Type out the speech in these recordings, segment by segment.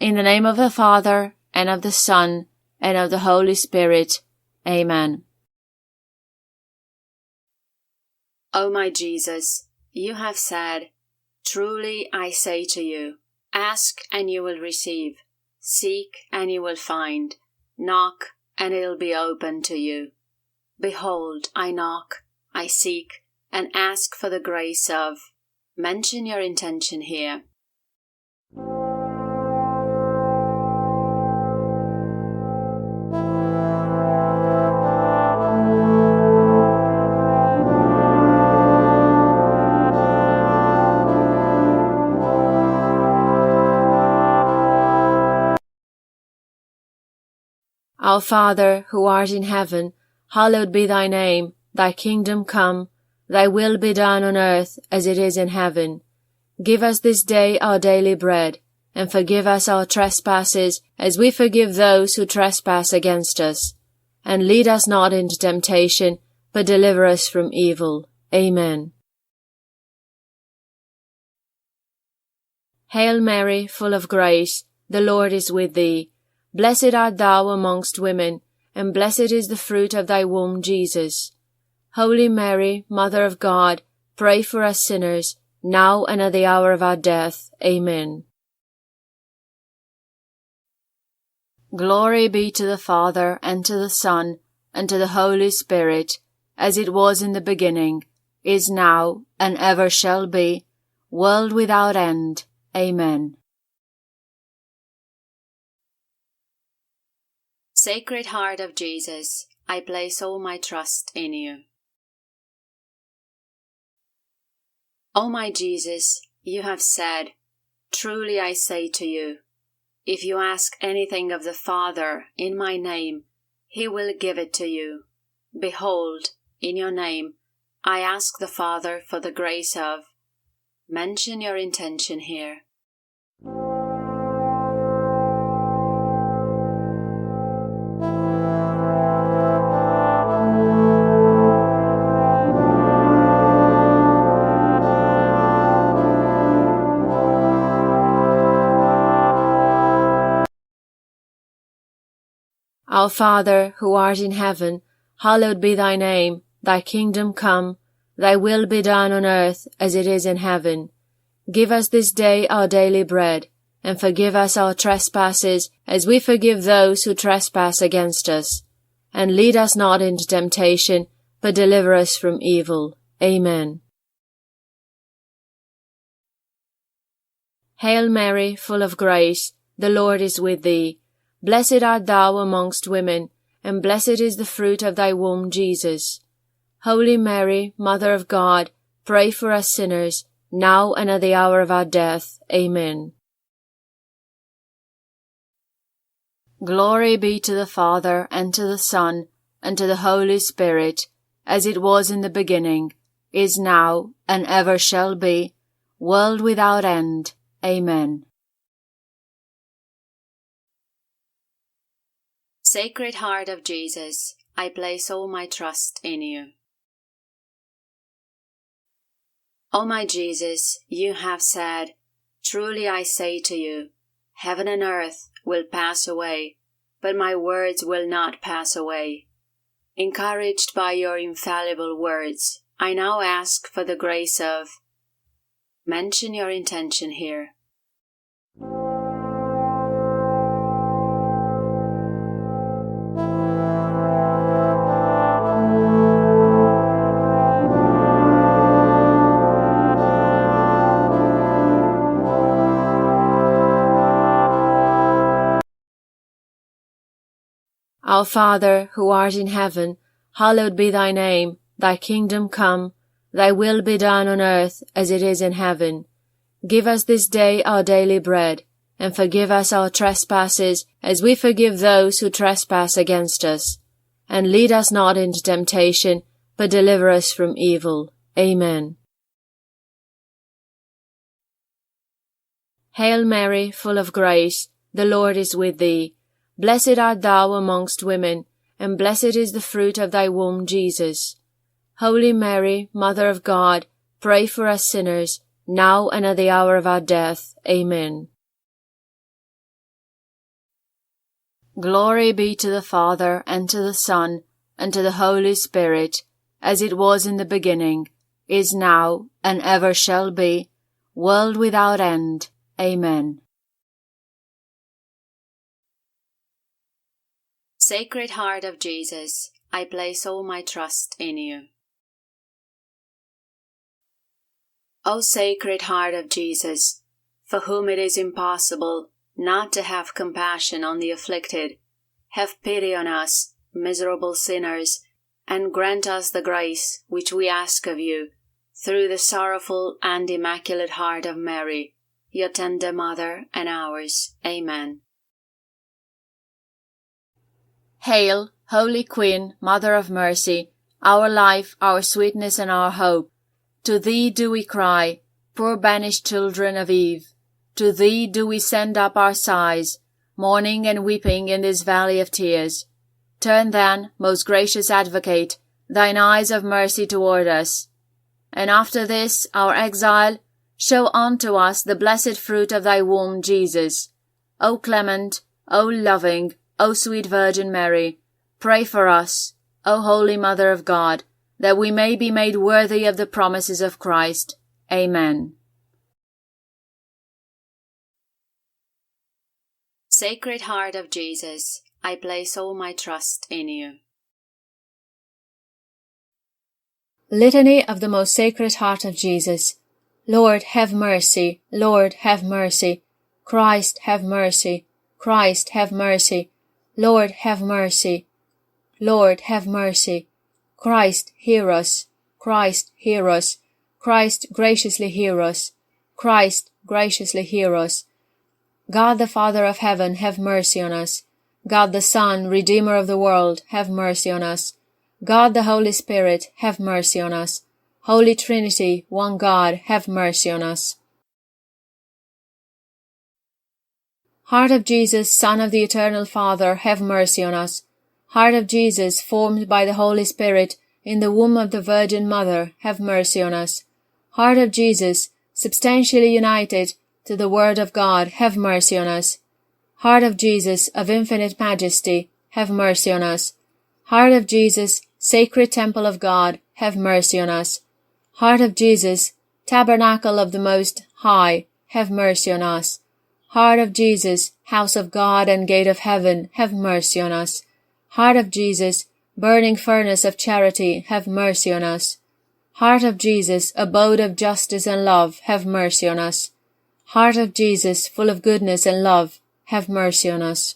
In the name of the Father, and of the Son, and of the Holy Spirit. Amen. O my Jesus, you have said, "Truly I say to you, ask and you will receive, seek and you will find, knock and it will be open to you." Behold, I knock, I seek, and ask for the grace of. Mention your intention here. Our Father, who art in heaven, hallowed be thy name. Thy kingdom come, thy will be done on earth as it is in heaven. Give us this day our daily bread, and forgive us our trespasses as we forgive those who trespass against us. And lead us not into temptation, but deliver us from evil. Amen. Hail Mary, full of grace, the Lord is with thee. Blessed art thou amongst women, and blessed is the fruit of thy womb, Jesus. Holy Mary, Mother of God, pray for us sinners, now and at the hour of our death. Amen. Glory be to the Father, and to the Son, and to the Holy Spirit, as it was in the beginning, is now, and ever shall be, world without end. Amen. Sacred Heart of Jesus, I place all my trust in you. O my Jesus, you have said, "Truly I say to you, if you ask anything of the Father in my name, he will give it to you. Behold, in your name, I ask the Father for the grace of." Mention your intention here. Our Father, who art in heaven, hallowed be thy name. Thy kingdom come, thy will be done on earth as it is in heaven. Give us this day our daily bread, and forgive us our trespasses as we forgive those who trespass against us. And lead us not into temptation, but deliver us from evil. Amen. Hail Mary, full of grace, the Lord is with thee. Blessed art thou amongst women, and blessed is the fruit of thy womb, Jesus. Holy Mary, Mother of God, pray for us sinners, now and at the hour of our death. Amen. Glory be to the Father, and to the Son, and to the Holy Spirit, as it was in the beginning, is now, and ever shall be, world without end. Amen. Sacred Heart of Jesus, I place all my trust in you. O my Jesus, you have said, "Truly I say to you, heaven and earth will pass away, but my words will not pass away." Encouraged by your infallible words, I now ask for the grace of. Mention your intention here. Our Father, who art in heaven, hallowed be thy name. Thy kingdom come, thy will be done on earth as it is in heaven. Give us this day our daily bread, and forgive us our trespasses as we forgive those who trespass against us. And lead us not into temptation, but deliver us from evil. Amen. Hail Mary, full of grace, the Lord is with thee. Blessed art thou amongst women, and blessed is the fruit of thy womb, Jesus. Holy Mary, Mother of God, pray for us sinners, now and at the hour of our death. Amen. Glory be to the Father, and to the Son, and to the Holy Spirit, as it was in the beginning, is now, and ever shall be, world without end. Amen. Sacred Heart of Jesus, I place all my trust in you. O Sacred Heart of Jesus, for whom it is impossible not to have compassion on the afflicted, have pity on us, miserable sinners, and grant us the grace which we ask of you, through the sorrowful and immaculate heart of Mary, your tender mother and ours. Amen. Hail, Holy Queen, Mother of Mercy, our life, our sweetness, and our hope. To thee do we cry, poor banished children of Eve. To thee do we send up our sighs, mourning and weeping in this valley of tears. Turn then, most gracious Advocate, thine eyes of mercy toward us. And after this, our exile, show unto us the blessed fruit of thy womb, Jesus. O clement, O loving, O sweet Virgin Mary, pray for us, O Holy Mother of God, that we may be made worthy of the promises of Christ. Amen. Sacred Heart of Jesus, I place all my trust in you. Litany of the Most Sacred Heart of Jesus. Lord, have mercy. Lord, have mercy. Christ, have mercy. Christ, have mercy. Lord, have mercy. Lord, have mercy. Christ, hear us. Christ, hear us. Christ, graciously hear us. Christ, graciously hear us. God the Father of heaven, have mercy on us. God the Son, Redeemer of the world, have mercy on us. God the Holy Spirit, have mercy on us. Holy Trinity, one God, have mercy on us. Heart of Jesus, Son of the Eternal Father, have mercy on us. Heart of Jesus, formed by the Holy Spirit in the womb of the Virgin Mother, have mercy on us. Heart of Jesus, substantially united to the Word of God, have mercy on us. Heart of Jesus, of infinite majesty, have mercy on us. Heart of Jesus, sacred temple of God, have mercy on us. Heart of Jesus, tabernacle of the Most High, have mercy on us. Heart of Jesus, house of God and gate of heaven, have mercy on us. Heart of Jesus, burning furnace of charity, have mercy on us. Heart of Jesus, abode of justice and love, have mercy on us. Heart of Jesus, full of goodness and love, have mercy on us.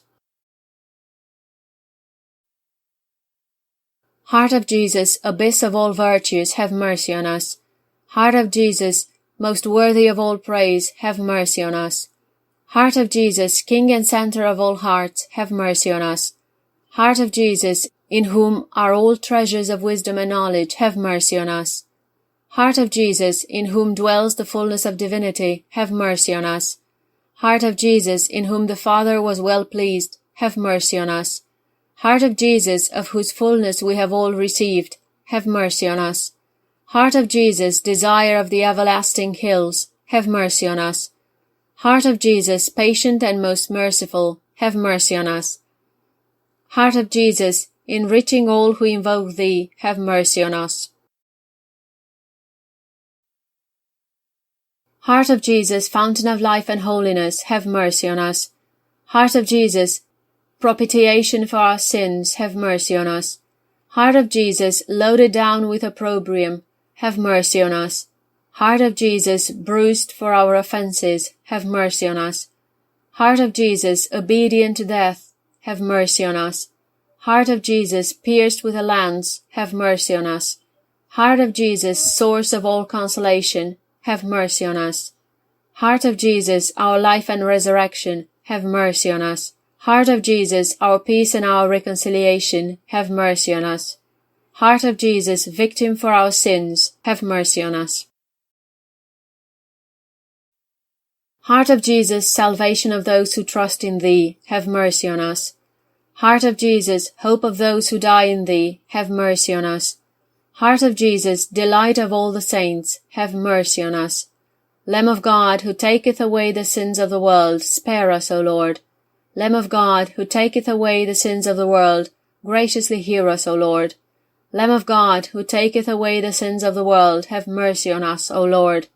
Heart of Jesus, abyss of all virtues, have mercy on us. Heart of Jesus, most worthy of all praise, have mercy on us. Heart of Jesus, King and Center of all hearts, have mercy on us. Heart of Jesus, in whom are all treasures of wisdom and knowledge, have mercy on us. Heart of Jesus, in whom dwells the fullness of divinity, have mercy on us. Heart of Jesus, in whom the Father was well pleased, have mercy on us. Heart of Jesus, of whose fullness we have all received, have mercy on us. Heart of Jesus, desire of the everlasting hills, have mercy on us. Heart of Jesus, patient and most merciful, have mercy on us. Heart of Jesus, enriching all who invoke thee, have mercy on us. Heart of Jesus, fountain of life and holiness, have mercy on us. Heart of Jesus, propitiation for our sins, have mercy on us. Heart of Jesus, loaded down with opprobrium, have mercy on us. Heart of Jesus, bruised for our offences, have mercy on us. Heart of Jesus, obedient to death, have mercy on us. Heart of Jesus, pierced with a lance, have mercy on us. Heart of Jesus, source of all consolation, have mercy on us. Heart of Jesus, our life and resurrection, have mercy on us. Heart of Jesus, our peace and our reconciliation, have mercy on us. Heart of Jesus, victim for our sins, have mercy on us. Heart of Jesus, salvation of those who trust in thee, have mercy on us. Heart of Jesus, hope of those who die in thee, have mercy on us. Heart of Jesus, delight of all the saints, have mercy on us. Lamb of God, who taketh away the sins of the world, spare us, O Lord. Lamb of God, who taketh away the sins of the world, graciously hear us, O Lord. Lamb of God, who taketh away the sins of the world, have mercy on us, O Lord.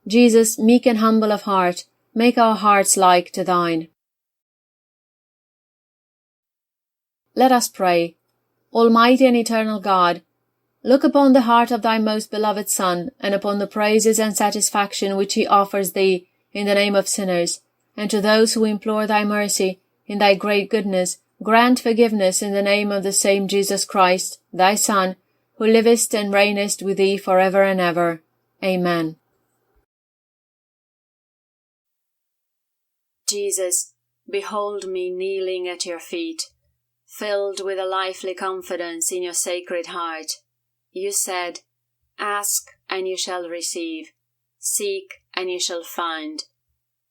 Jesus, meek and humble of heart, make our hearts like to thine. Let us pray. Almighty and eternal God, look upon the heart of thy most beloved Son, and upon the praises and satisfaction which he offers thee in the name of sinners, and to those who implore thy mercy, in thy great goodness, grant forgiveness in the name of the same Jesus Christ, thy Son, who livest and reignest with thee for ever and ever. Amen. Jesus, behold me kneeling at your feet, filled with a lively confidence in your sacred heart. You said, "Ask, and you shall receive. Seek, and you shall find.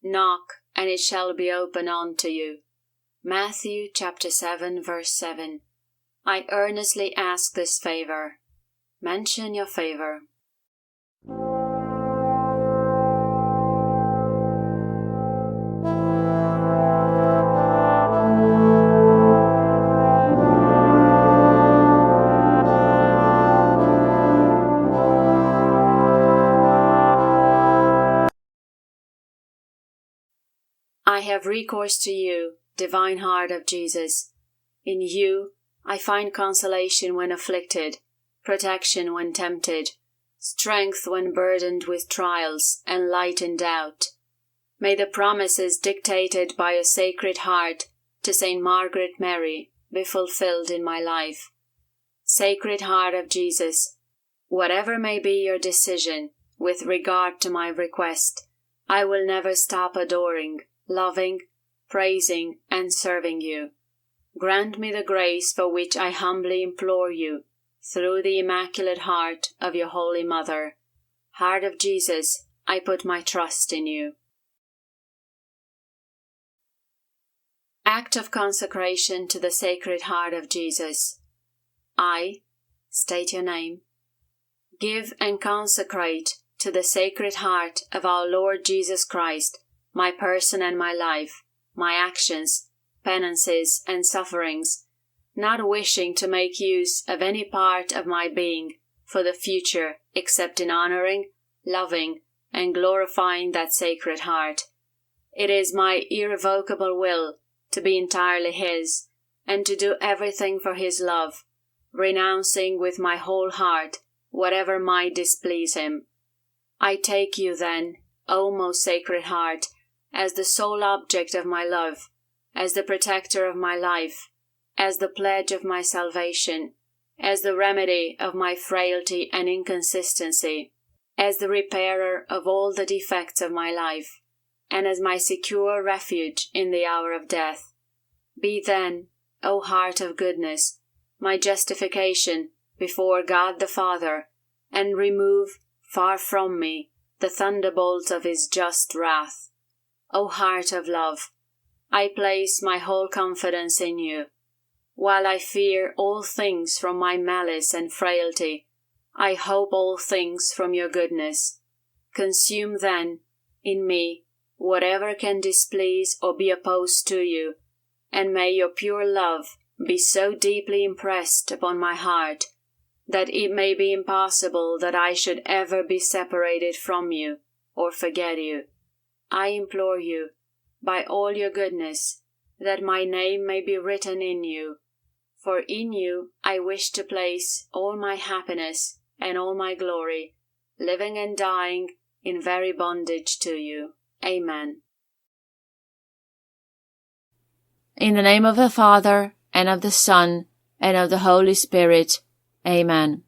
Knock, and it shall be opened unto you." Matthew chapter 7, verse 7. I earnestly ask this favor. Mention your favor. I have recourse to you, divine heart of Jesus. In you I find consolation when afflicted, protection when tempted, strength when burdened with trials, and light in doubt. May the promises dictated by your sacred heart to Saint Margaret Mary be fulfilled in my life. Sacred Heart of Jesus, whatever may be your decision with regard to my request, I will never stop adoring, loving, praising, and serving you. Grant me the grace for which I humbly implore you, through the Immaculate Heart of your Holy Mother. Heart of Jesus, I put my trust in you. Act of consecration to the Sacred Heart of Jesus. I, state your name, give and consecrate to the Sacred Heart of our Lord Jesus Christ my person and my life, my actions, penances, and sufferings, not wishing to make use of any part of my being for the future except in honoring, loving, and glorifying that Sacred Heart. It is my irrevocable will to be entirely His, and to do everything for His love, renouncing with my whole heart whatever might displease Him. I take you then, O most Sacred Heart, as the sole object of my love, as the protector of my life, as the pledge of my salvation, as the remedy of my frailty and inconsistency, as the repairer of all the defects of my life, and as my secure refuge in the hour of death. Be then, O Heart of goodness, my justification before God the Father, and remove far from me the thunderbolts of His just wrath. O Heart of love, I place my whole confidence in you. While I fear all things from my malice and frailty, I hope all things from your goodness. Consume then, in me, whatever can displease or be opposed to you, and may your pure love be so deeply impressed upon my heart, that it may be impossible that I should ever be separated from you, or forget you. I implore you, by all your goodness, that my name may be written in you, for in you I wish to place all my happiness and all my glory, living and dying in very bondage to you. Amen. In the name of the Father, and of the Son, and of the Holy Spirit. Amen.